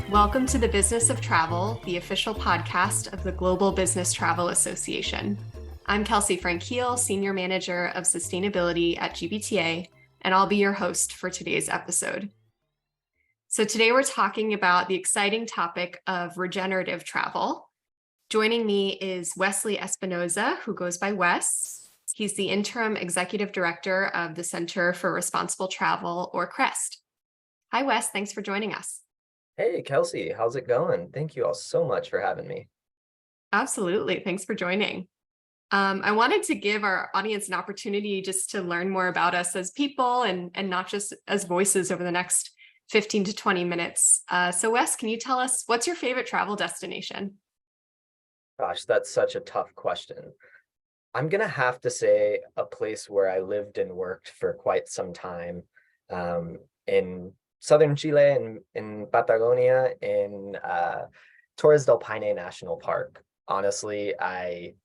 Welcome to the Business of Travel, the official podcast of the Global Business Travel Association. I'm Kelsey Frenkiel, Senior Manager of Sustainability at GBTA, and I'll be your host for today's episode. So today we're talking about the exciting topic of regenerative travel. Joining me is Wesley Espinosa, who goes by Wes. He's the Interim Executive Director of the Center for Responsible Travel, or CREST. Hi, Wes. Thanks for joining us. Hey, Kelsey, how's it going? Thank you all so much for having me. Absolutely. Thanks for joining. I wanted to give our audience an opportunity just to learn more about us as people and not just as voices over the next 15 to 20 minutes. So Wes, can you tell us what's your favorite travel destination? Gosh, that's such a tough question. I'm gonna have to say a place where I lived and worked for quite some time, in southern Chile, in Patagonia, in Torres del Paine National Park. Honestly, I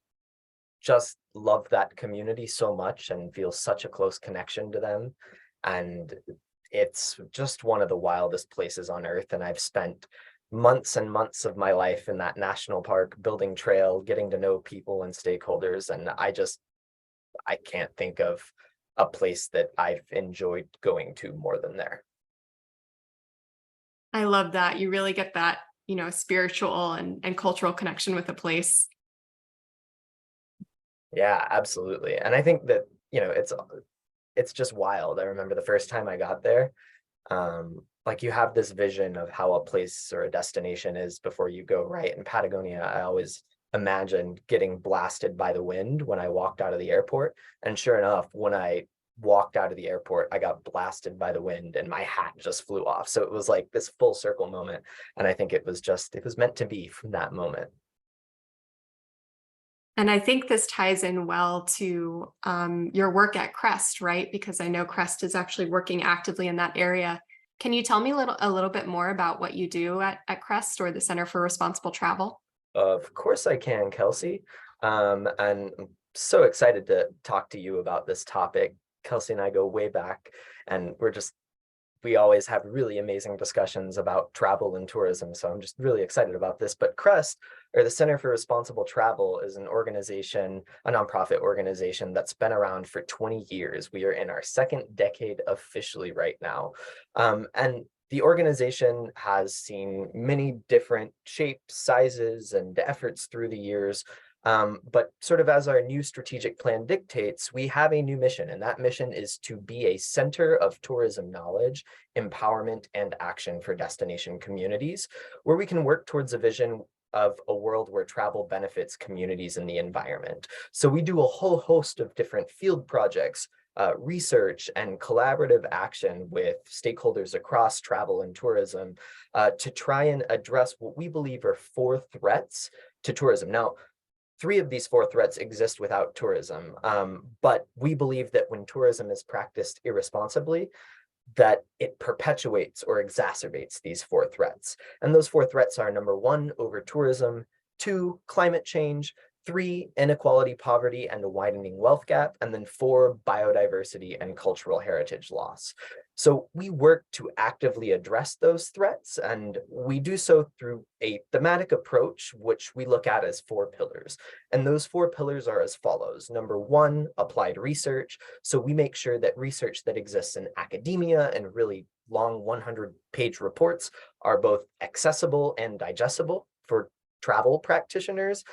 just love that community so much and feel such a close connection to them. And it's just one of the wildest places on earth. And I've spent months and months of my life in that national park, building trail, getting to know people and stakeholders. And I can't think of a place that I've enjoyed going to more than there. I love that. You really get that, spiritual and cultural connection with a place. Yeah, absolutely. And I think that, it's just wild. I remember the first time I got there, like you have this vision of how a place or a destination is before you go, right? In Patagonia, I always imagined getting blasted by the wind when I walked out of the airport. And sure enough, when I walked out of the airport, I got blasted by the wind and my hat just flew off. So it was like this full circle moment. And I think it was meant to be from that moment. And I think this ties in well to your work at CREST, right? Because I know CREST is actually working actively in that area. Can you tell me a little bit more about what you do at CREST, or the Center for Responsible Travel? Of course I can, Kelsey. And I'm so excited to talk to you about this topic. Kelsey and I go way back, and we always have really amazing discussions about travel and tourism. So I'm just really excited about this. But CREST, or the Center for Responsible Travel, is an organization, a nonprofit organization that's been around for 20 years. We are in our second decade officially right now. And the organization has seen many different shapes, sizes, and efforts through the years. But sort of as our new strategic plan dictates, we have a new mission, and that mission is to be a center of tourism knowledge, empowerment, and action for destination communities, where we can work towards a vision of a world where travel benefits communities and the environment. So we do a whole host of different field projects, research, and collaborative action with stakeholders across travel and tourism to try and address what we believe are four threats to tourism. Now, three of these four threats exist without tourism, but we believe that when tourism is practiced irresponsibly, that it perpetuates or exacerbates these four threats. And those four threats are: number one, over tourism; two, climate change; three, inequality, poverty, and a widening wealth gap; and then four, biodiversity and cultural heritage loss. So we work to actively address those threats, and we do so through a thematic approach, which we look at as four pillars. And those four pillars are as follows. Number one, applied research. So we make sure that research that exists in academia and really long 100-page reports are both accessible and digestible for travel practitioners,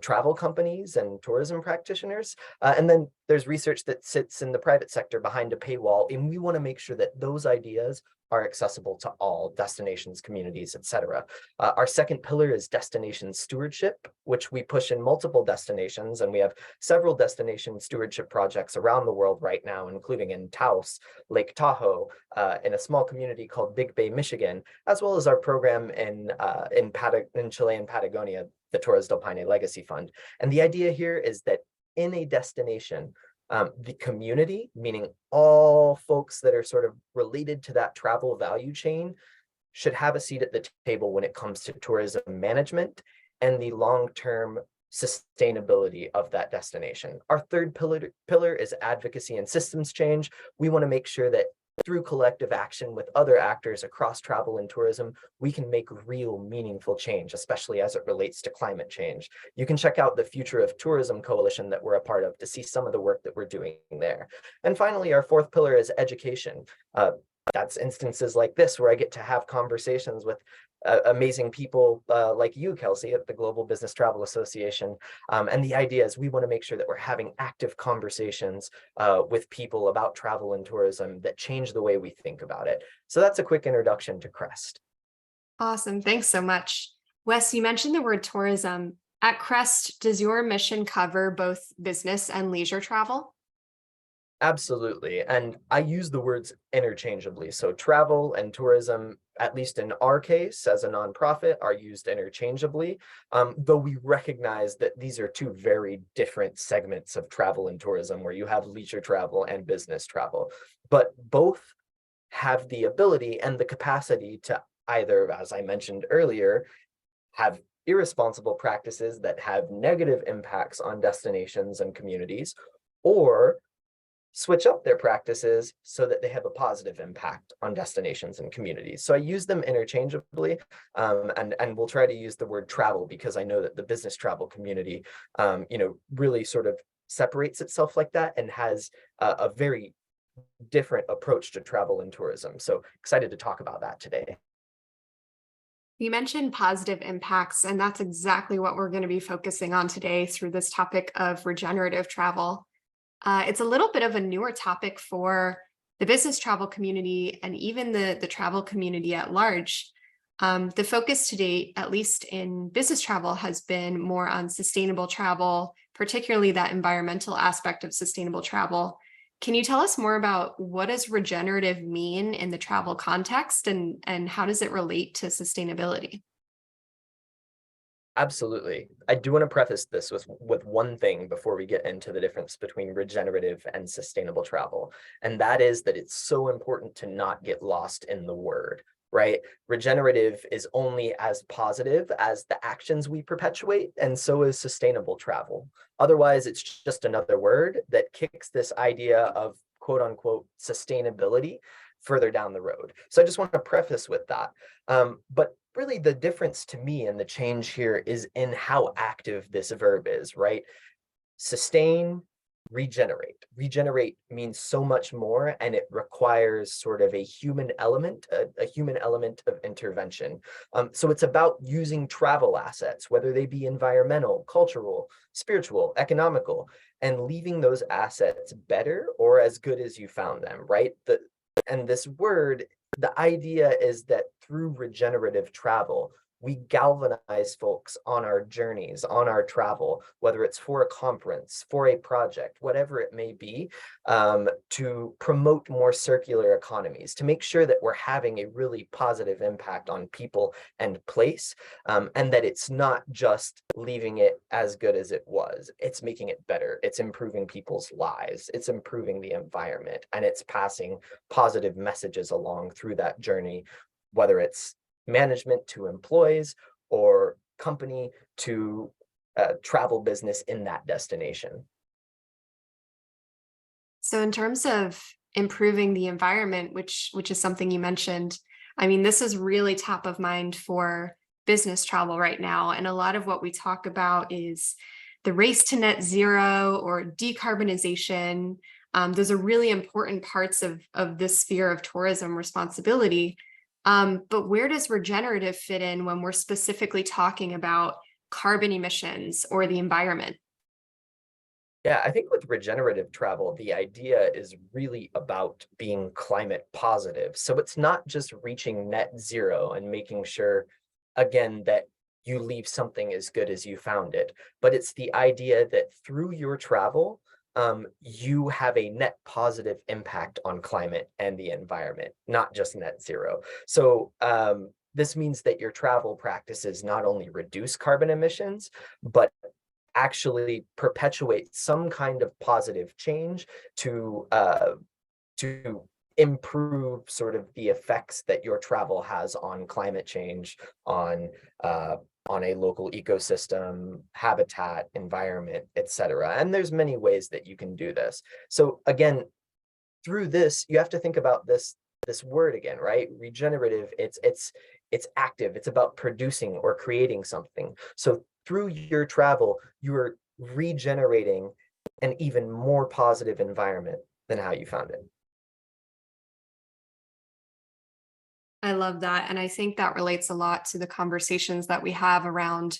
travel companies, and tourism practitioners. And then there's research that sits in the private sector behind a paywall, and we want to make sure that those ideas are accessible to all destinations, communities, etc. Our second pillar is destination stewardship, which we push in multiple destinations, and we have several destination stewardship projects around the world right now, including in Taos, Lake Tahoe, in a small community called Big Bay, Michigan, as well as our program in Chile and Patagonia, the Torres del Paine Legacy Fund. And the idea here is that in a destination, the community, meaning all folks that are sort of related to that travel value chain, should have a seat at the table when it comes to tourism management and the long-term sustainability of that destination. Our third pillar is advocacy and systems change. We want to make sure that through collective action with other actors across travel and tourism, we can make real meaningful change, especially as it relates to climate change. You can check out the Future of Tourism Coalition that we're a part of to see some of the work that we're doing there. And finally, our fourth pillar is education. That's instances like this where I get to have conversations with amazing people like you, Kelsey, at the Global Business Travel Association. And the idea is we want to make sure that we're having active conversations with people about travel and tourism that change the way we think about it. So that's a quick introduction to CREST. Awesome. Thanks so much. Wes, you mentioned the word tourism. At CREST, does your mission cover both business and leisure travel? Absolutely. And I use the words interchangeably. So travel and tourism, at least in our case as a nonprofit, are used interchangeably, though we recognize that these are two very different segments of travel and tourism, where you have leisure travel and business travel. But both have the ability and the capacity to either, as I mentioned earlier, have irresponsible practices that have negative impacts on destinations and communities, or switch up their practices so that they have a positive impact on destinations and communities. So I use them interchangeably, and we'll try to use the word travel because I know that the business travel community, really sort of separates itself like that and has a very different approach to travel and tourism. So excited to talk about that today. You mentioned positive impacts, and that's exactly what we're going to be focusing on today through this topic of regenerative travel. It's a little bit of a newer topic for the business travel community and even the travel community at large. The focus to date, at least in business travel, has been more on sustainable travel, particularly that environmental aspect of sustainable travel. Can you tell us more about what does regenerative mean in the travel context, and how does it relate to sustainability? Absolutely. I do want to preface this with one thing before we get into the difference between regenerative and sustainable travel. And that is that it's so important to not get lost in the word, right? Regenerative is only as positive as the actions we perpetuate, and so is sustainable travel. Otherwise, it's just another word that kicks this idea of quote unquote sustainability further down the road. So I just want to preface with that. But really the difference to me and the change here is in how active this verb is, right? Sustain, regenerate. Regenerate means so much more, and it requires sort of a human element, a human element of intervention. So it's about using travel assets, whether they be environmental, cultural, spiritual, economical, and leaving those assets better or as good as you found them, right? And this word, the idea is that through regenerative travel, we galvanize folks on our journeys, on our travel, whether it's for a conference, for a project, whatever it may be, to promote more circular economies, to make sure that we're having a really positive impact on people and place, and that it's not just leaving it as good as it was. It's making it better. It's improving people's lives. It's improving the environment, and it's passing positive messages along through that journey, whether it's management to employees or company to travel business in that destination. So in terms of improving the environment, which is something you mentioned, I mean, this is really top of mind for business travel right now. And a lot of what we talk about is the race to net zero or decarbonization. Those are really important parts of this sphere of tourism responsibility. But where does regenerative fit in when we're specifically talking about carbon emissions or the environment? Yeah, I think with regenerative travel, the idea is really about being climate positive. So it's not just reaching net zero and making sure, again, that you leave something as good as you found it, but it's the idea that through your travel, you have a net positive impact on climate and the environment, not just net zero. So this means that your travel practices not only reduce carbon emissions, but actually perpetuate some kind of positive change to improve sort of the effects that your travel has on climate change, on a local ecosystem, habitat, environment, etc. And there's many ways that you can do this. So again, through this, you have to think about this word again, right? Regenerative, it's active, it's about producing or creating something. So through your travel, you're regenerating an even more positive environment than how you found it. I love that. And I think that relates a lot to the conversations that we have around,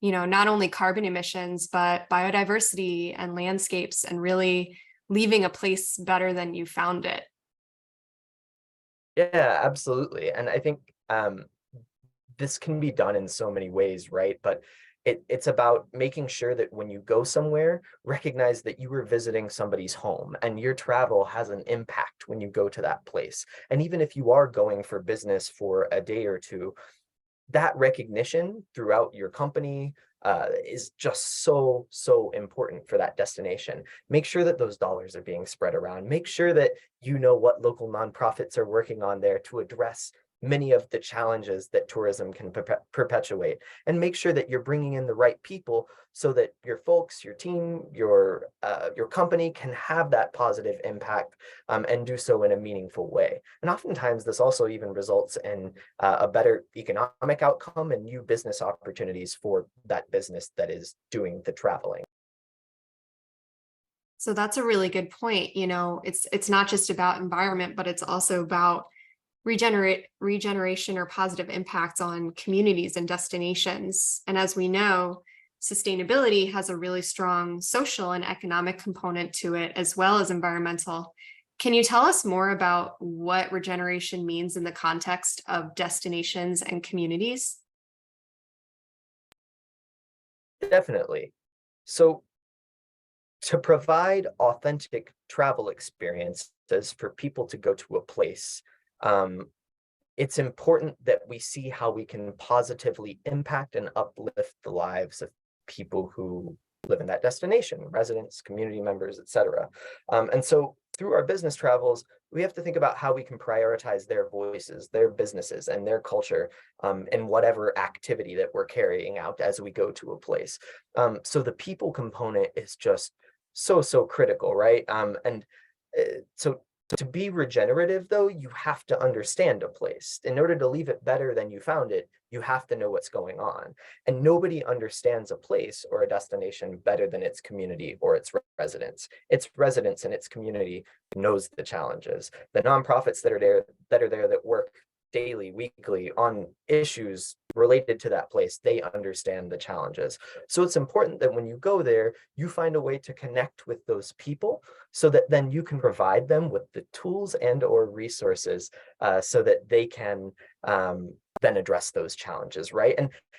not only carbon emissions, but biodiversity and landscapes, and really leaving a place better than you found it. Yeah, absolutely. And I think this can be done in so many ways, right? But it's about making sure that when you go somewhere, recognize that you were visiting somebody's home and your travel has an impact when you go to that place. And even if you are going for business for a day or two, that recognition throughout your company is just so important for that destination. Make sure that those dollars are being spread around. Make sure that you know what local nonprofits are working on there to address many of the challenges that tourism can perpetuate, and make sure that you're bringing in the right people so that your folks, your team, your company can have that positive impact, and do so in a meaningful way. And oftentimes this also even results in a better economic outcome and new business opportunities for that business that is doing the traveling. So that's a really good point. It's not just about environment, but it's also about regeneration or positive impacts on communities and destinations. And as we know, sustainability has a really strong social and economic component to it, as well as environmental. Can you tell us more about what regeneration means in the context of destinations and communities? Definitely. So to provide authentic travel experiences for people to go to a place, um, it's important that we see how we can positively impact and uplift the lives of people who live in that destination, residents, community members, etc. And so through our business travels, we have to think about how we can prioritize their voices, their businesses, and their culture in whatever activity that we're carrying out as we go to a place. So the people component is just so critical, right? So to be regenerative, though, you have to understand a place. In order to leave it better than you found it, you have to know what's going on. And nobody understands a place or a destination better than its community or its residents. Its residents and its community knows the challenges. The nonprofits that are there that work daily, weekly on issues related to that place, they understand the challenges. So it's important that when you go there, you find a way to connect with those people so that then you can provide them with the tools and or resources so that they can then address those challenges, right?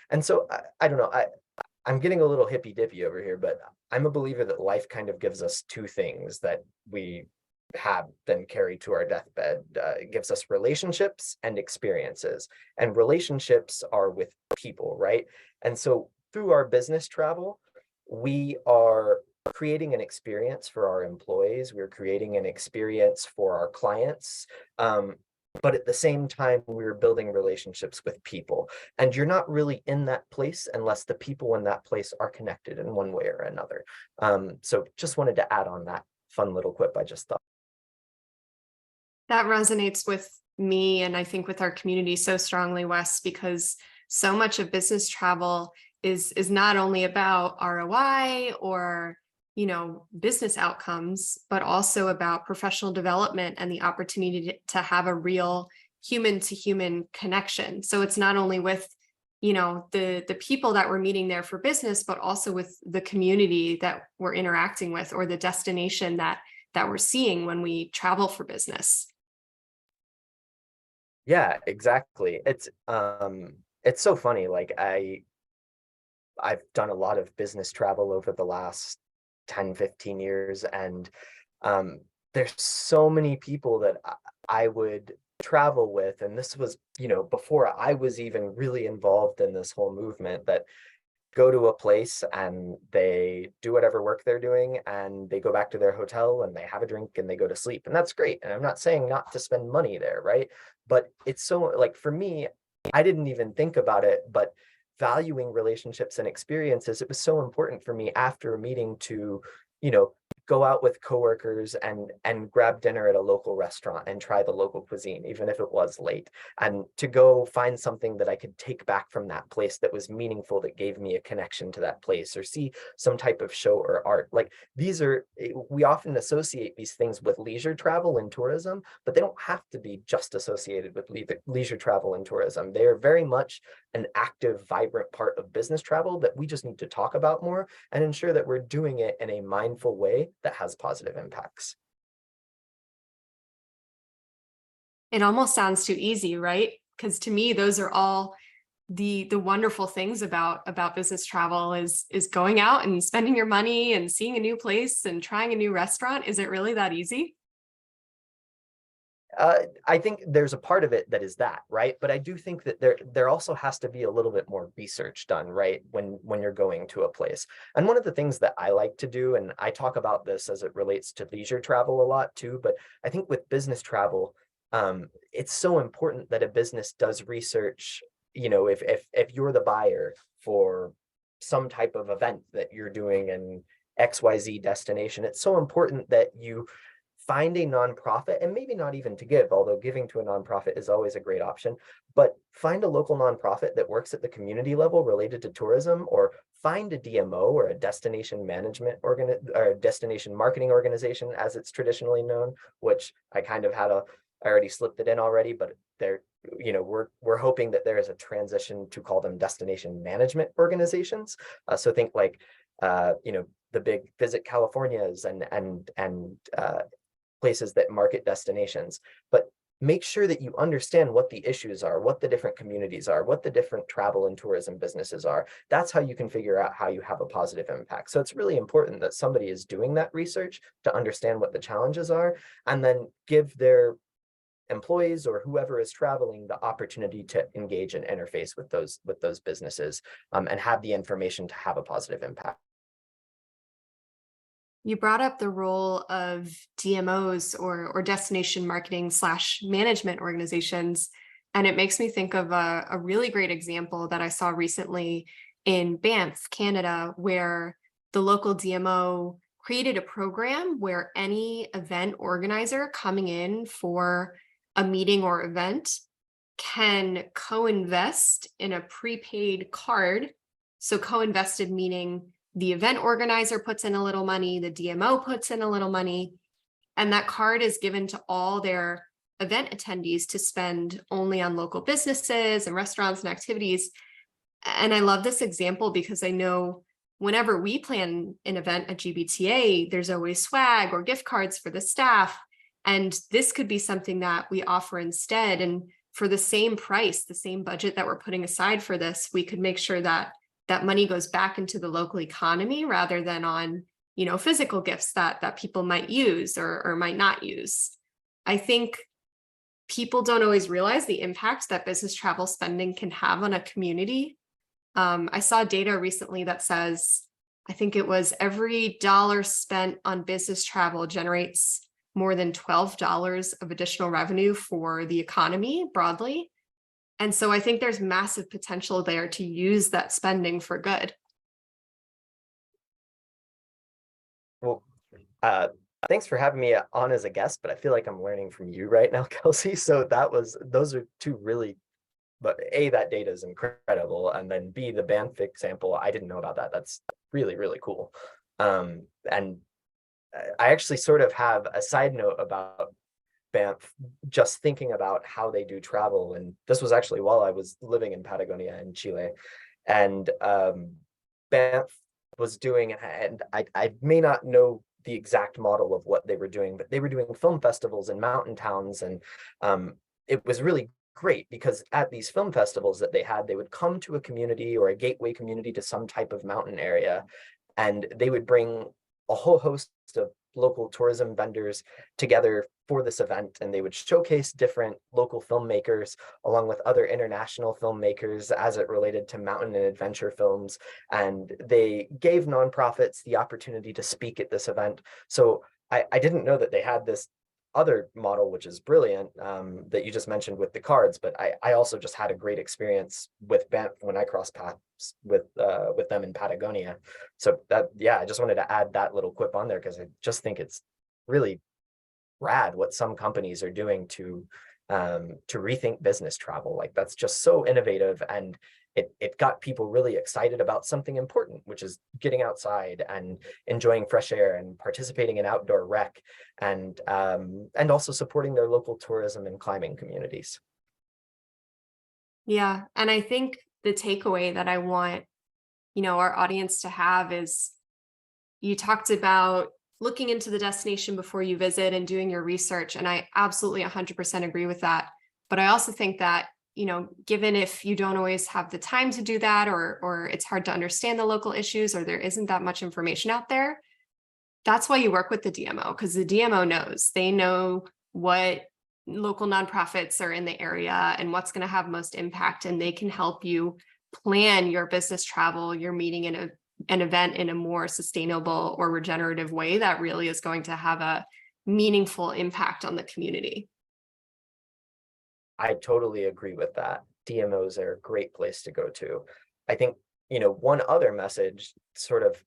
And so I don't know, I'm getting a little hippy dippy over here, but I'm a believer that life kind of gives us two things that we have then carried to our deathbed. It gives us relationships and experiences, and relationships are with people, right? And so through our business travel, we are creating an experience for our employees, we're creating an experience for our clients, but at the same time we're building relationships with people, and you're not really in that place unless the people in that place are connected in one way or another. So just wanted to add on that fun little quip I just thought. That resonates with me, and I think with our community so strongly, Wes, because so much of business travel is not only about ROI or business outcomes, but also about professional development and the opportunity to have a real human to human connection. So it's not only with the people that we're meeting there for business, but also with the community that we're interacting with, or the destination that we're seeing when we travel for business. Yeah, exactly. It's so funny. Like I've done a lot of business travel over the last 10, 15 years, and um there's so many people that I would travel with, and this was, before I was even really involved in this whole movement, that go to a place and they do whatever work they're doing and they go back to their hotel and they have a drink and they go to sleep, and that's great, and I'm not saying not to spend money there, right? But it's so, like, for me, I didn't even think about it, but valuing relationships and experiences, it was so important for me after a meeting to, you know go out with coworkers and grab dinner at a local restaurant and try the local cuisine, even if it was late, and to go find something that I could take back from that place that was meaningful, that gave me a connection to that place, or see some type of show or art. Like, we often associate these things with leisure travel and tourism, but they don't have to be just associated with leisure travel and tourism. They are very much an active, vibrant part of business travel that we just need to talk about more and ensure that we're doing it in a mindful way that has positive impacts. It almost sounds too easy, right? Because to me, those are all the wonderful things about business travel is going out and spending your money and seeing a new place and trying a new restaurant. Is it really that easy? I think there's a part of it that is that, right? But I do think that there also has to be a little bit more research done, right? When you're going to a place. And one of the things that I like to do, and I talk about this as it relates to leisure travel a lot too, but I think with business travel, it's so important that a business does research. You know, if you're the buyer for some type of event that you're doing in XYZ destination, it's so important that you find a nonprofit, and maybe not even to give, although giving to a nonprofit is always a great option, but find a local nonprofit that works at the community level related to tourism, or find a DMO, or a destination management or destination marketing organization, as it's traditionally known, which I kind of had I already slipped it in already, but we're hoping that there is a transition to call them destination management organizations. So think like, the big Visit Californias and places that market destinations, but make sure that you understand what the issues are, what the different communities are, what the different travel and tourism businesses are. That's how you can figure out how you have a positive impact. So it's really important that somebody is doing that research to understand what the challenges are, and then give their employees or whoever is traveling the opportunity to engage and interface with those businesses, and have the information to have a positive impact. You brought up the role of DMOs or destination marketing / management organizations. And it makes me think of a really great example that I saw recently in Banff, Canada, where the local DMO created a program where any event organizer coming in for a meeting or event can co-invest in a prepaid card. So co-invested meaning the event organizer puts in a little money, the DMO puts in a little money, and that card is given to all their event attendees to spend only on local businesses and restaurants and activities. And I love this example because I know whenever we plan an event at GBTA, there's always swag or gift cards for the staff. And this could be something that we offer instead. And for the same price, the same budget that we're putting aside for this, we could make sure that that money goes back into the local economy rather than on, physical gifts that people might use or might not use. I think people don't always realize the impact that business travel spending can have on a community. I saw data recently that says, I think it was every dollar spent on business travel generates more than $12 of additional revenue for the economy broadly. And so I think there's massive potential there to use that spending for good. Well, thanks for having me on as a guest, but I feel like I'm learning from you right now, Kelsey. So those are two really, but A, that data is incredible. And then B, the Banff example, I didn't know about that. That's really, really cool. And I actually sort of have a side note about Banff, just thinking about how they do travel. And this was actually while I was living in Patagonia in Chile. And Banff was doing, and I may not know the exact model of what they were doing, but they were doing film festivals in mountain towns. And it was really great because at these film festivals that they had, they would come to a community or a gateway community to some type of mountain area, and they would bring a whole host of local tourism vendors together for this event, and they would showcase different local filmmakers along with other international filmmakers as it related to mountain and adventure films. And they gave nonprofits the opportunity to speak at this event. So I didn't know that they had this other model, which is brilliant, that you just mentioned with the cards, but I also just had a great experience with Banff when I crossed paths with them in Patagonia. So that, yeah, I just wanted to add that little quip on there because I just think it's really rad what some companies are doing to rethink business travel. Like that's just so innovative, and it got people really excited about something important, which is getting outside and enjoying fresh air and participating in outdoor rec, and also supporting their local tourism and climbing communities. Yeah. And I think the takeaway that I want, our audience to have is, you talked about looking into the destination before you visit and doing your research. And I absolutely 100% agree with that. But I also think that, given if you don't always have the time to do that, or it's hard to understand the local issues, or there isn't that much information out there, that's why you work with the DMO, because the DMO knows. They know what local nonprofits are in the area and what's going to have most impact, and they can help you plan your business travel, your meeting in an event in a more sustainable or regenerative way that really is going to have a meaningful impact on the community. I totally agree with that. DMOs are a great place to go to. I think, one other message, sort of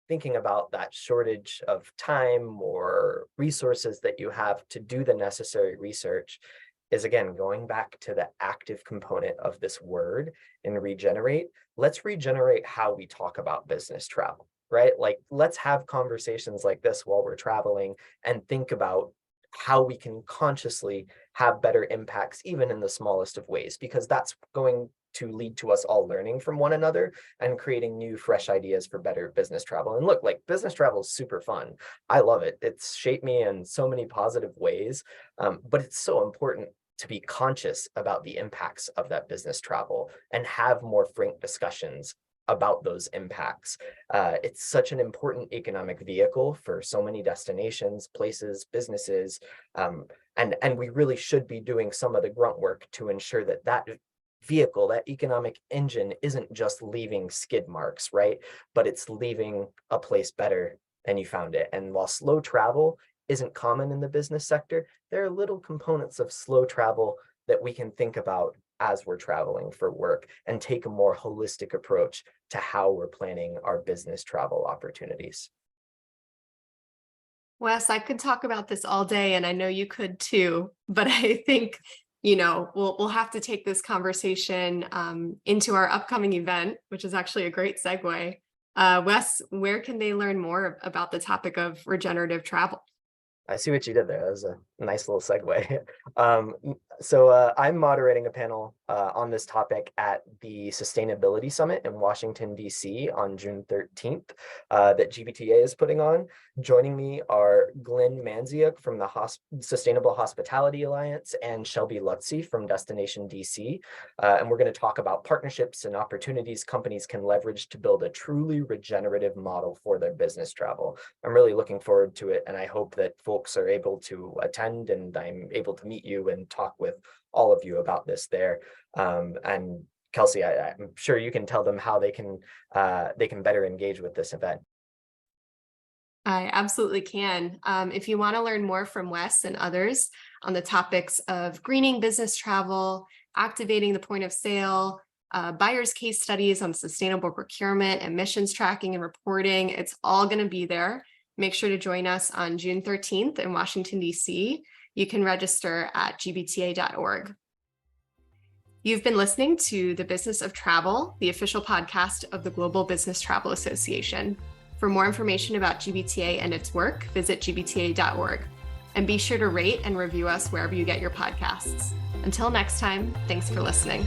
thinking about that shortage of time or resources that you have to do the necessary research, is again, going back to the active component of this word in regenerate. Let's regenerate how we talk about business travel, right? Like, let's have conversations like this while we're traveling and think about how we can consciously have better impacts, even in the smallest of ways, because that's going to lead to us all learning from one another and creating new, fresh ideas for better business travel. And look, like, business travel is super fun. I love it. It's shaped me in so many positive ways, but it's so important to be conscious about the impacts of that business travel and have more frank discussions about those impacts. It's such an important economic vehicle for so many destinations, places, businesses, and we really should be doing some of the grunt work to ensure that that vehicle, that economic engine, isn't just leaving skid marks, right? But it's leaving a place better than you found it. And while slow travel isn't common in the business sector, there are little components of slow travel that we can think about as we're traveling for work and take a more holistic approach to how we're planning our business travel opportunities. Wes, I could talk about this all day, and I know you could too, but I think, we'll have to take this conversation into our upcoming event, which is actually a great segue. Wes, where can they learn more about the topic of regenerative travel? I see what you did there. That was a nice little segue. So I'm moderating a panel on this topic at the Sustainability Summit in Washington, D.C. on June 13th that GBTA is putting on. Joining me are Glenn Manziuk from the Sustainable Hospitality Alliance and Shelby Lutzy from Destination DC. And we're going to talk about partnerships and opportunities companies can leverage to build a truly regenerative model for their business travel. I'm really looking forward to it, and I hope that folks are able to attend and I'm able to meet you and talk with all of you about this there. And Kelsey, I'm sure you can tell them how they can better engage with this event. I absolutely can. If you want to learn more from Wes and others on the topics of greening business travel, activating the point of sale, buyer's case studies on sustainable procurement, emissions tracking and reporting, it's all going to be there. Make sure to join us on June 13th in Washington, D.C. You can register at gbta.org. You've been listening to The Business of Travel, the official podcast of the Global Business Travel Association. For more information about GBTA and its work, visit gbta.org. And be sure to rate and review us wherever you get your podcasts. Until next time, thanks for listening.